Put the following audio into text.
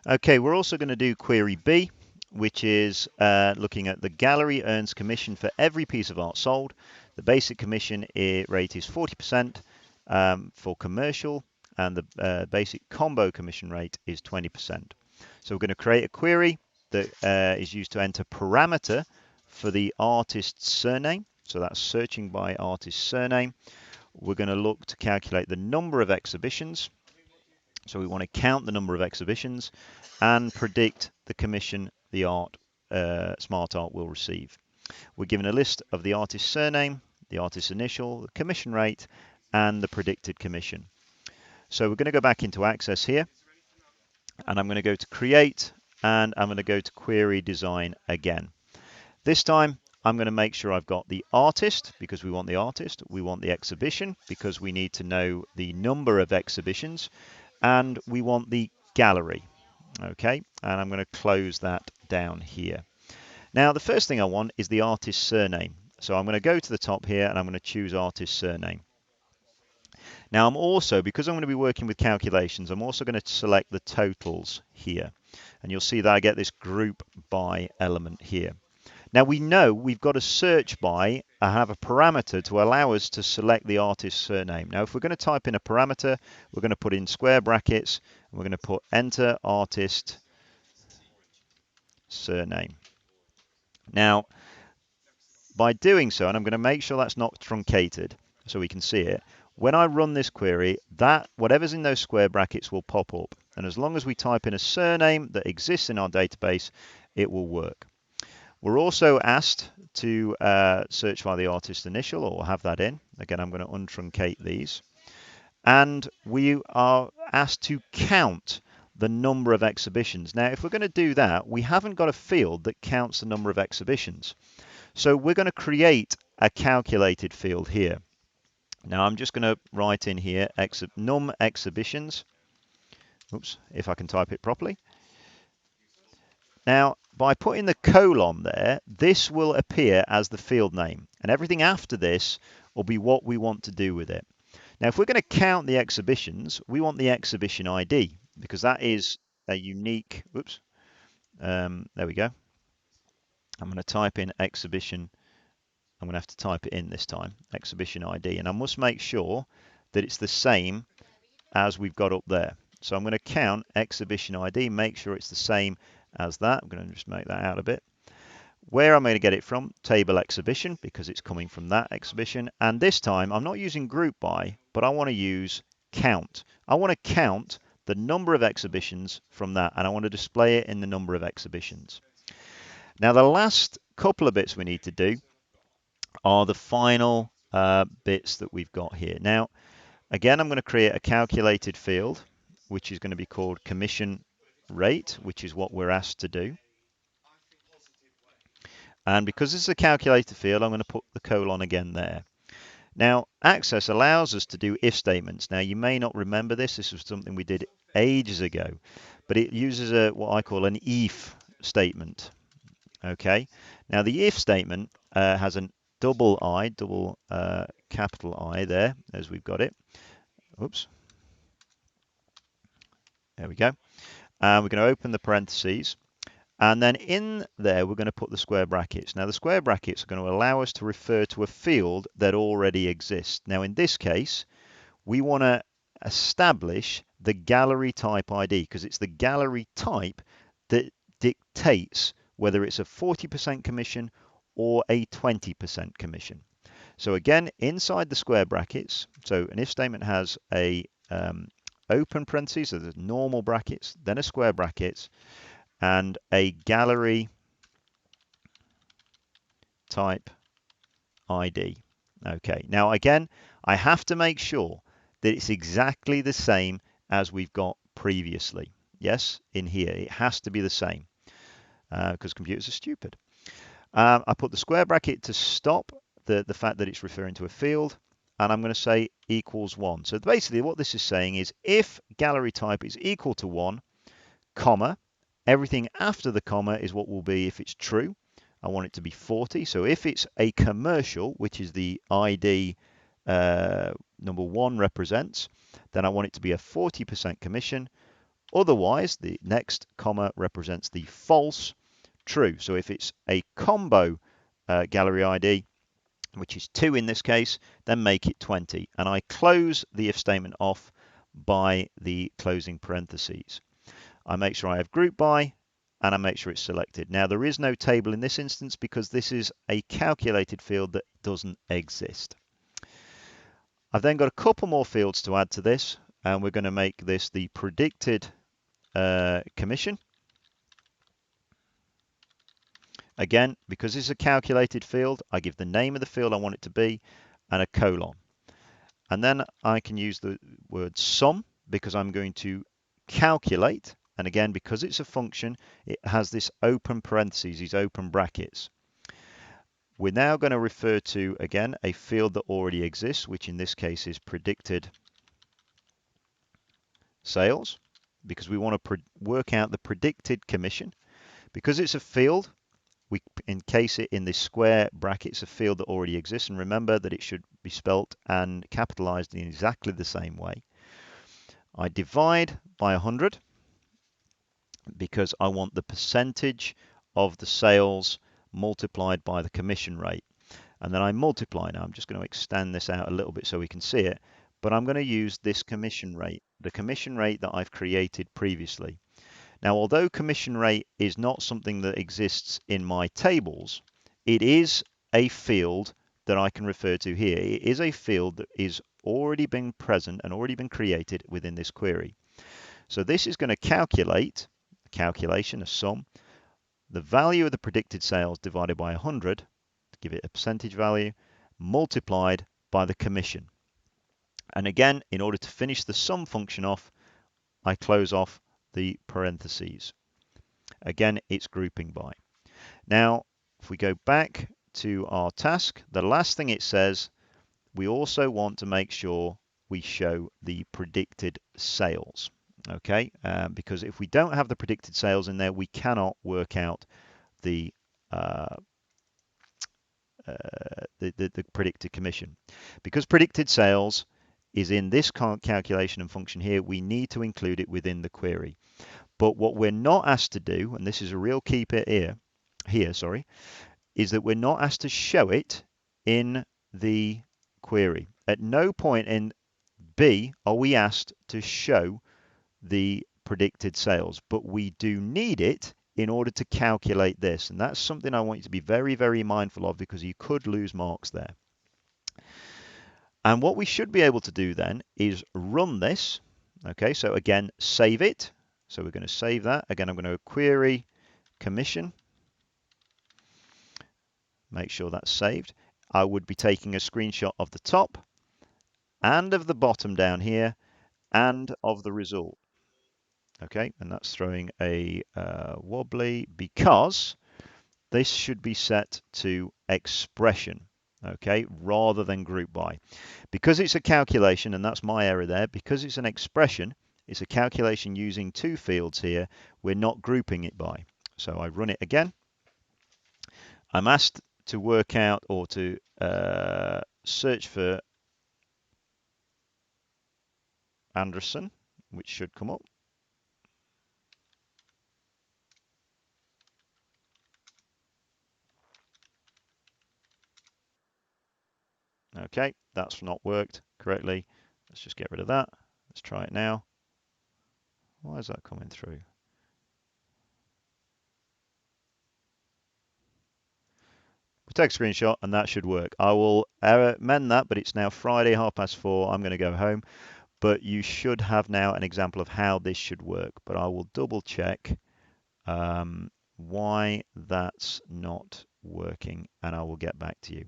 Okay, we're also going to do query B, which is looking at the gallery earns commission for every piece of art sold. The basic commission rate is 40% for commercial, and the basic combo commission rate is 20%. So we're going to create a query that is used to enter parameter for the artist's surname. So that's searching by artist surname. We're going to look to calculate the number of exhibitions. So we want to count the number of exhibitions and predict the commission the smart art will receive. We're given a list of the artist's surname, the artist's initial, the commission rate, and the predicted commission. So we're going to go back into Access here, and I'm going to go to Create, and I'm going to go to Query Design again. This time, I'm going to make sure I've got the artist, because we want the artist. We want the exhibition, because we need to know the number of exhibitions. And we want the gallery. Okay, and I'm going to close that down here. Now, the first thing I want is the artist's surname. So I'm going to go to the top here, and I'm going to choose artist surname. Now, I'm also, because I'm going to be working with calculations, I'm also going to select the totals here. And you'll see that I get this group by element here. Now we know we've got to search by, I have a parameter to allow us to select the artist's surname. Now if we're going to type in a parameter, we're going to put in square brackets, and we're going to put enter artist surname. Now by doing so, and I'm going to make sure that's not truncated so we can see it, when I run this query, that whatever's in those square brackets will pop up. And as long as we type in a surname that exists in our database, it will work. We're also asked to search by the artist initial, or have that in. Again, I'm going to untruncate these. And we are asked to count the number of exhibitions. Now, if we're going to do that, we haven't got a field that counts the number of exhibitions. So we're going to create a calculated field here. Now, I'm just going to write in here num exhibitions. Oops, if I can type it properly. Now, by putting the colon there, this will appear as the field name, and everything after this will be what we want to do with it. Now, if we're going to count the exhibitions, we want the exhibition ID, because that is a unique, there we go. I'm going to type in exhibition. I'm going to have to type it in this time, exhibition ID, and I must make sure that it's the same as we've got up there. So I'm going to count exhibition ID, make sure it's the same as that. I'm going to just make that out a bit. Where I'm going to get it from, table exhibition, because it's coming from that exhibition. And this time I'm not using group by, but I want to use count. I want to count the number of exhibitions from that, and I want to display it in the number of exhibitions. Now the last couple of bits we need to do are the final bits that we've got here. Now again, I'm going to create a calculated field, which is going to be called commission rate, which is what we're asked to do. And because this is a calculated field, I'm going to put the colon again there. Now, Access allows us to do if statements. Now, you may not remember this. This was something we did ages ago, but it uses what I call an if statement. Okay. Now, the if statement has a double capital I there, as we've got it. Oops. There we go. And we're going to open the parentheses. And then in there, we're going to put the square brackets. Now, the square brackets are going to allow us to refer to a field that already exists. Now, in this case, we want to establish the gallery type ID, because it's the gallery type that dictates whether it's a 40% commission or a 20% commission. So again, inside the square brackets, so an if statement has a open parentheses, so there's normal brackets, then a square brackets, and a gallery type ID. Okay, now again, I have to make sure that it's exactly the same as we've got previously. Yes, in here, it has to be the same because computers are stupid. I put the square bracket to stop the fact that it's referring to a field, and I'm going to say equals 1. So basically what this is saying is if gallery type is equal to 1, comma, everything after the comma is what will be if it's true. I want it to be 40. So if it's a commercial, which is the ID number 1 represents, then I want it to be a 40% commission. Otherwise, the next comma represents the false true. So if it's a combo gallery ID, which is 2 in this case, then make it 20. And I close the if statement off by the closing parentheses. I make sure I have group by, and I make sure it's selected. Now, there is no table in this instance because this is a calculated field that doesn't exist. I've then got a couple more fields to add to this, and we're going to make this the predicted commission. Again, because it's a calculated field, I give the name of the field I want it to be and a colon. And then I can use the word sum because I'm going to calculate. And again, because it's a function, it has this open parentheses, these open brackets. We're now going to refer to, again, a field that already exists, which in this case is predicted sales, because we want to work out the predicted commission. Because it's a field, we encase it in this square brackets, a field that already exists. And remember that it should be spelt and capitalized in exactly the same way. I divide by 100 because I want the percentage of the sales multiplied by the commission rate. And then I multiply. Now I'm just going to extend this out a little bit so we can see it. But I'm going to use this commission rate, the commission rate that I've created previously. Now, although commission rate is not something that exists in my tables, it is a field that I can refer to here. It is a field that is already been present and already been created within this query. So this is going to calculate, a calculation, a sum, the value of the predicted sales divided by 100, to give it a percentage value, multiplied by the commission. And again, in order to finish the sum function off, I close off the parentheses. Again, it's grouping by. Now, if we go back to our task, the last thing it says, we also want to make sure we show the predicted sales. Okay, because if we don't have the predicted sales in there, we cannot work out the predicted commission. Because predicted sales is in this calculation and function here, we need to include it within the query. But what we're not asked to do, and this is a real key bit here, is that we're not asked to show it in the query. At no point in B are we asked to show the predicted sales, but we do need it in order to calculate this. And that's something I want you to be very, very mindful of because you could lose marks there. And what we should be able to do then is run this. Okay, so again, save it. So we're going to save that. Again, I'm going to query commission. Make sure that's saved. I would be taking a screenshot of the top and of the bottom down here and of the result. Okay, and that's throwing a wobbly because this should be set to expression, okay, rather than group by. Because it's a calculation, and that's my error there, because it's an expression, it's a calculation using two fields here, we're not grouping it by. So I run it again. I'm asked to work out or to search for Anderson, which should come up. Okay, that's not worked correctly. Let's just get rid of that. Let's try it now. Why is that coming through? We take a screenshot and that should work. I will amend that, but it's now Friday, 4:30. I'm going to go home. But you should have now an example of how this should work. But I will double check why that's not working and I will get back to you.